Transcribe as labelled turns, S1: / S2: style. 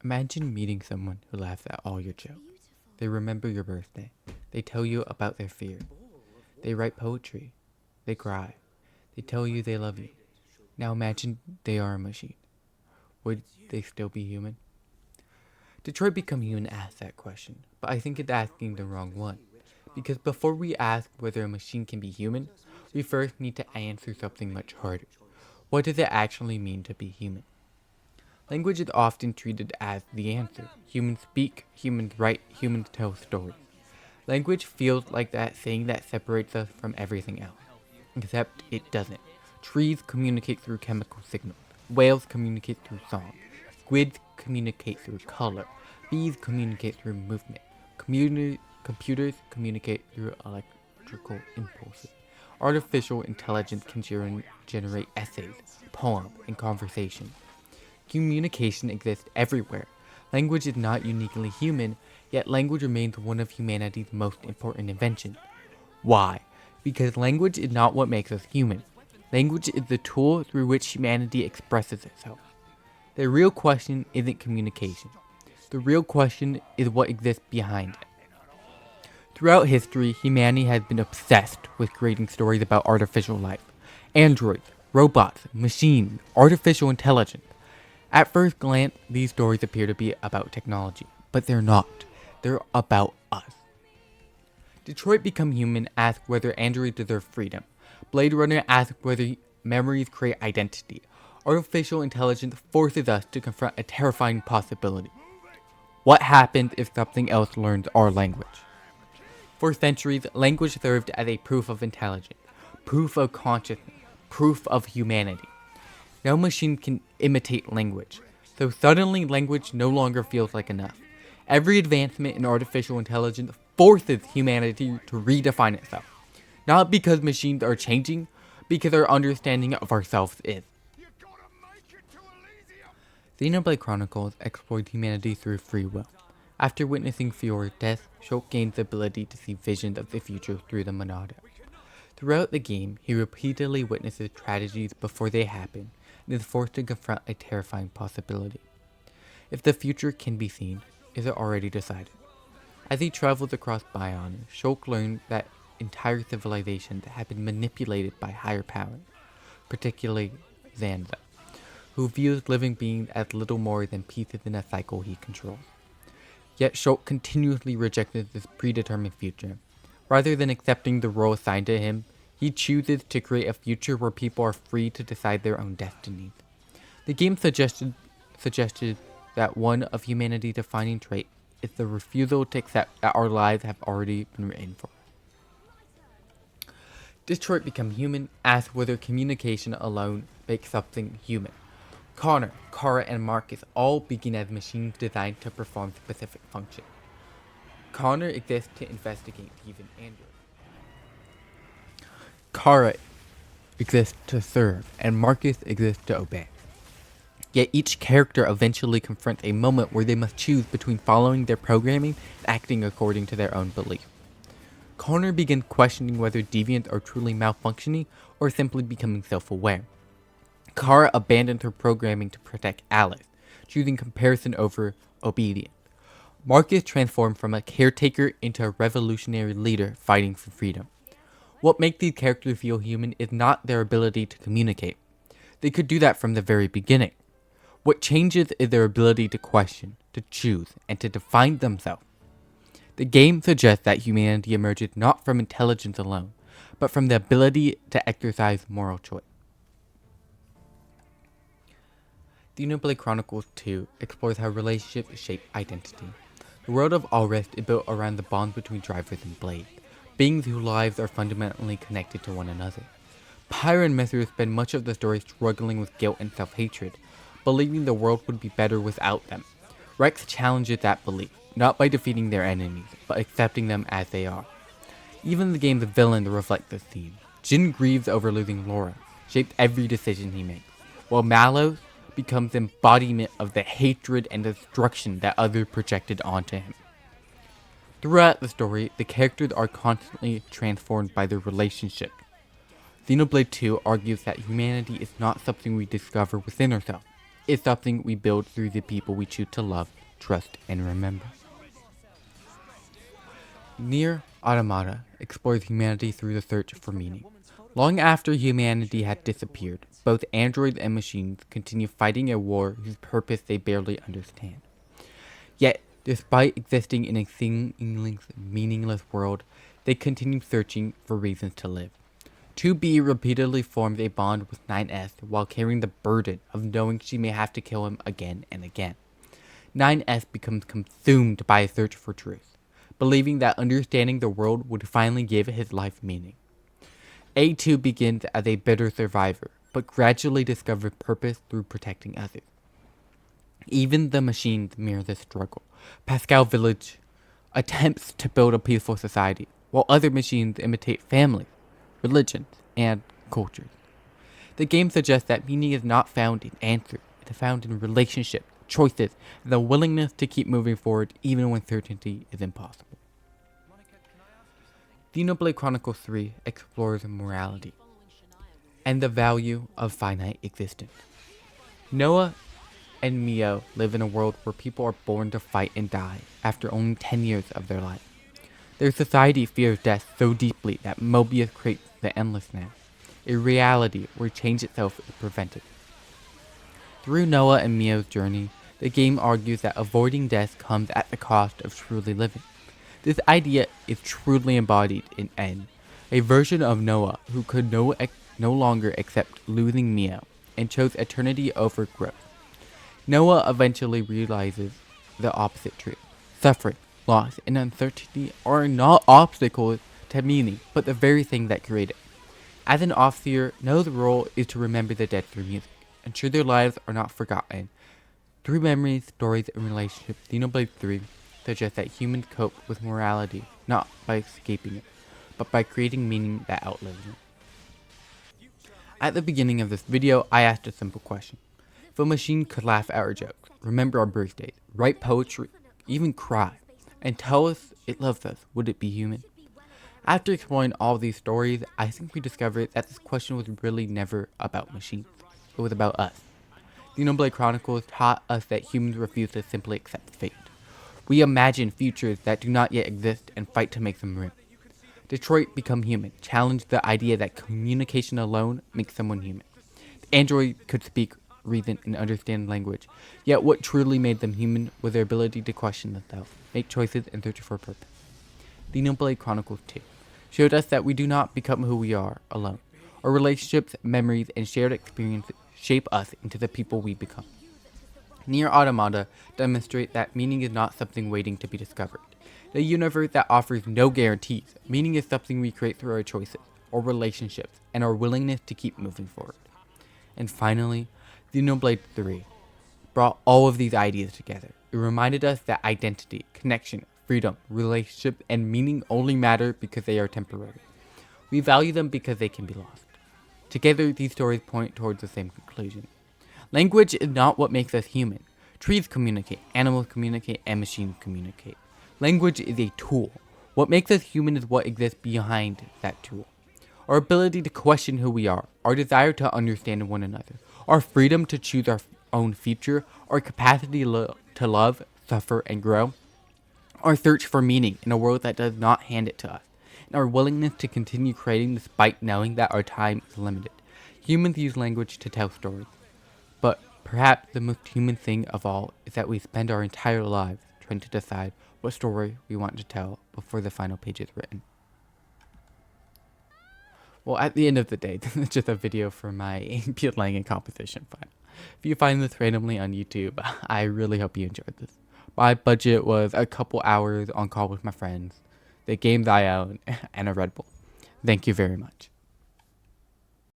S1: Imagine meeting someone who laughs at all your jokes. They remember your birthday. They tell you about their fear. They write poetry. They cry. They tell you they love you. Now imagine they are a machine. Would they still be human? Detroit Become Human asks that question, but I think it's asking the wrong one. Because before we ask whether a machine can be human, we first need to answer something much harder. What does it actually mean to be human? Language is often treated as the answer. Humans speak, humans write, humans tell stories. Language feels like that thing that separates us from everything else. Except it doesn't. Trees communicate through chemical signals. Whales communicate through song. Squids communicate through color. Bees communicate through movement. Computers communicate through electrical impulses. Artificial intelligence can generate essays, poems, and conversations. Communication exists everywhere. Language is not uniquely human, yet language remains one of humanity's most important inventions. Why? Because language is not what makes us human. Language is the tool through which humanity expresses itself. The real question isn't communication. The real question is what exists behind it. Throughout history, humanity has been obsessed with creating stories about artificial life. Androids, robots, machines, artificial intelligence. At first glance, these stories appear to be about technology, but they're not. They're about us. Detroit Become Human asks whether androids deserve freedom. Blade Runner asks whether memories create identity. Artificial intelligence forces us to confront a terrifying possibility. What happens if something else learns our language? For centuries, language served as a proof of intelligence, proof of consciousness, proof of humanity. No machine can imitate language, so suddenly language no longer feels like enough. Every advancement in artificial intelligence forces humanity to redefine itself. Not because machines are changing, because our understanding of ourselves is. Xenoblade Chronicles explored humanity through free will. After witnessing Fiora's death, Shulk gains the ability to see visions of the future through the Monada. Throughout the game, he repeatedly witnesses tragedies before they happen and is forced to confront a terrifying possibility. If the future can be seen, is it already decided? As he travels across Bion, Shulk learns that entire civilizations have been manipulated by higher powers, particularly Zanza, who views living beings as little more than pieces in a cycle he controls. Yet Shulk continuously rejected this predetermined future. Rather than accepting the role assigned to him, he chooses to create a future where people are free to decide their own destinies. The game suggested that one of humanity's defining traits is the refusal to accept that our lives have already been written for. Detroit Become Human asks whether communication alone makes something human. Connor, Kara, and Marcus all begin as machines designed to perform specific functions. Connor exists to investigate thieves and androids. Kara exists to serve, and Marcus exists to obey. Yet each character eventually confronts a moment where they must choose between following their programming and acting according to their own belief. Connor begins questioning whether deviants are truly malfunctioning or simply becoming self-aware. Kara abandons her programming to protect Alice, choosing comparison over obedience. Marcus transformed from a caretaker into a revolutionary leader fighting for freedom. What makes these characters feel human is not their ability to communicate. They could do that from the very beginning. What changes is their ability to question, to choose, and to define themselves. The game suggests that humanity emerges not from intelligence alone, but from the ability to exercise moral choice. Xenoblade Chronicles 2 explores how relationships shape identity. The world of Alrest is built around the bond between drivers and Blade, beings whose lives are fundamentally connected to one another. Pyra and Mithra spend much of the story struggling with guilt and self-hatred, believing the world would be better without them. Rex challenges that belief, not by defeating their enemies, but accepting them as they are. Even the game's villain reflects this theme. Jin grieves over losing Laura, shaped every decision he makes, while Malos becomes the embodiment of the hatred and destruction that others projected onto him. Throughout the story, the characters are constantly transformed by their relationship. Xenoblade 2 argues that humanity is not something we discover within ourselves. is something we build through the people we choose to love, trust, and remember. Nier Automata explores humanity through the search for meaning. Long after humanity had disappeared, both androids and machines continue fighting a war whose purpose they barely understand. Yet, despite existing in a seemingly meaningless world, they continue searching for reasons to live. 2B repeatedly forms a bond with 9S while carrying the burden of knowing she may have to kill him again and again. 9S becomes consumed by a search for truth, believing that understanding the world would finally give his life meaning. A2 begins as a bitter survivor, but gradually discovers purpose through protecting others. Even the machines mirror this struggle. Pascal Village attempts to build a peaceful society, while other machines imitate families, religions, and cultures. The game suggests that meaning is not found in answers, it is found in relationships, choices, and the willingness to keep moving forward even when certainty is impossible. Xenoblade Chronicles 3 explores morality and the value of finite existence. Noah and Mio live in a world where people are born to fight and die after only 10 years of their life. Their society fears death so deeply that Mobius creates the Endless Now, a reality where change itself is prevented. Through Noah and Mio's journey, the game argues that avoiding death comes at the cost of truly living. This idea is truly embodied in N, a version of Noah who could no longer accept losing Mio and chose eternity over growth. Noah eventually realizes the opposite truth. Suffering, loss, and uncertainty are not obstacles to meaning, but the very thing that create it. As an officer, Noah's role is to remember the dead through music, ensure their lives are not forgotten. Through memories, stories, and relationships, Xenoblade 3 suggests that humans cope with morality not by escaping it, but by creating meaning that outlives it. At the beginning of this video, I asked a simple question. If a machine could laugh at our jokes, remember our birthdays, write poetry, even cry, and tell us it loves us, would it be human? After exploring all these stories, I think we discovered that this question was really never about machines. It was about us. Xenoblade Chronicles taught us that humans refuse to simply accept fate. We imagine futures that do not yet exist and fight to make them real. Detroit Become Human challenged the idea that communication alone makes someone human. The android could speak, reason, and understand language, yet what truly made them human was their ability to question themselves, make choices, and search for purpose. Xenoblade Chronicles 2 showed us that we do not become who we are alone. Our relationships, memories, and shared experiences shape us into the people we become. Nier Automata demonstrate that meaning is not something waiting to be discovered. In a universe that offers no guarantees, meaning is something we create through our choices, our relationships, and our willingness to keep moving forward. And finally, Xenoblade 3 brought all of these ideas together. It reminded us that identity, connection, freedom, relationship, and meaning only matter because they are temporary. We value them because they can be lost. Together, these stories point towards the same conclusion. Language is not what makes us human. Trees communicate, animals communicate, and machines communicate. Language is a tool. What makes us human is what exists behind that tool. Our ability to question who we are, our desire to understand one another, our freedom to choose our own future, our capacity to love, suffer, and grow, our search for meaning in a world that does not hand it to us, and our willingness to continue creating despite knowing that our time is limited. Humans use language to tell stories. But perhaps the most human thing of all is that we spend our entire lives trying to decide what story we want to tell before the final page is written. Well, at the end of the day, this is just a video for my Piet Langen composition file. If you find this randomly on YouTube, I really hope you enjoyed this. My budget was a couple hours on call with my friends, the games I own, and a Red Bull. Thank you very much.